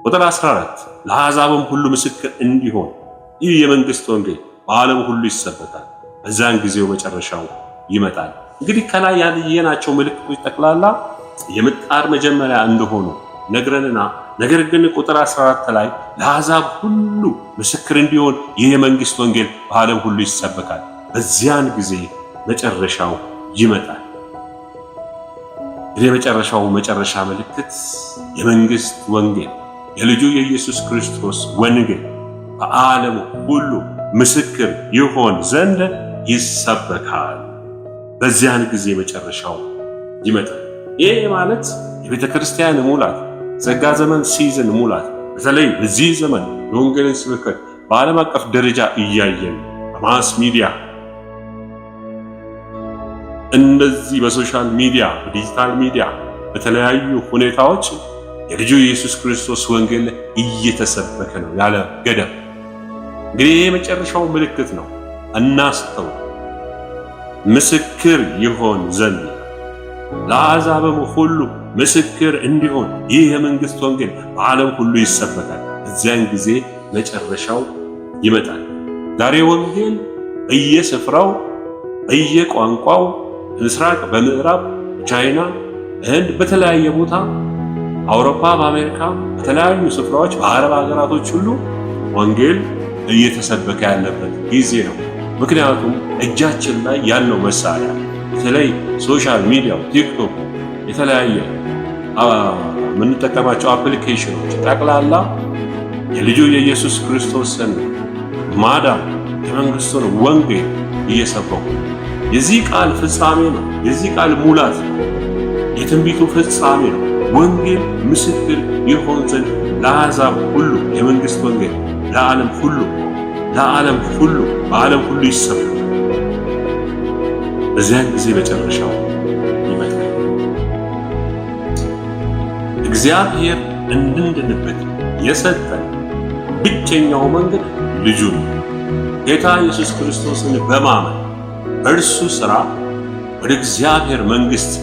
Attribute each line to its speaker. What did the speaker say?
Speaker 1: ቁጥር 14 ለአሕዛብም ሁሉ ምስክር እንዲሆን ይህ የመንግስት ወንጌል በዓለም ሁሉ ይሰበካል፣ በዛን ጊዜው መጨረሻው ይመጣል። እንግዲህ ከላይ ያየናቸው ምልክቶች ጠቅላላ የምጣር መጀመሪያ እንደሆኑ ነግረንና ነገር ግን ቁጥር 14 ላይ ለአሕዛብ ሁሉ ምስክር እንዲሆን ይህ የመንግስት ወንጌል በዓለም ሁሉ ይሰበካል፣ በዚያን ጊዜ መጨረሻው ይመጣል። የመጨረሻው መጨረሻ ምልክት የመንግስት ወንጌል የልጁ የኢየሱስ ክርስቶስ ወንጌል በዓለም ሁሉ ምስክር ይሆን ዘንድ ይሰበካል፣ በዚያን ጊዜ መጨረሻው ይመጣል። ይህ ማለት የቤተ ክርስቲያን ሙላት ጸጋ ዘመን ሲዝን ሙላት በተለይ በዚህ ዘመን የወንጌልን ስብከት በዓለም አቀፍ ደረጃ እያየን በማስ ሚዲያ እንደዚህ በሶሻል ሚዲያ በዲጂታል ሚዲያ በተለያዩ ሁኔታዎች የልጁ ኢየሱስ ክርስቶስ ወንጌል እየተሰበከ ነው ያለ ገደብ። እንግዲህ ይህ የመጨረሻው ምልክት ነው። እናስተውል። ምስክር ይሆን ዘንድ ለአሕዛብም ሁሉ ምስክር እንዲሆን ይህ የመንግስት ወንጌል በዓለም ሁሉ ይሰበካል፣ በዚያን ጊዜ መጨረሻው ይመጣል። ዛሬ ወንጌል በየስፍራው በየቋንቋው በምስራቅ በምዕራብ በቻይና በህንድ በተለያየ ቦታ አውሮፓ በአሜሪካ በተለያዩ ስፍራዎች በአረብ ሀገራቶች ሁሉ ወንጌል እየተሰበከ ያለበት ጊዜ ነው። ምክንያቱም እጃችን ላይ ያለው መሳሪያ በተለይ ሶሻል ሚዲያው ቲክቶክ የተለያየ የምንጠቀማቸው አፕሊኬሽኖች ጠቅላላ የልጁ የኢየሱስ ክርስቶስን ማዳን የመንግስቱን ወንጌል እየሰበኩ የዚህ ቃል ፍጻሜ ነው። የዚህ ቃል ሙላት ነው። የትንቢቱ ፍጻሜ ነው። ወንጌል ምስክር ይሆን ዘንድ ለአሕዛብ ሁሉ የመንግስት ወንጌል ለዓለም ሁሉ በዓለም ሁሉ ይሰበካል፣ በዚያን ጊዜ መጨረሻው ይመጣል። እግዚአብሔር እንድንድንበት የሰጠን ብቸኛው መንገድ ልጁ ነው። ጌታ ኢየሱስ ክርስቶስን በማመን በእርሱ ሥራ ወደ እግዚአብሔር መንግሥት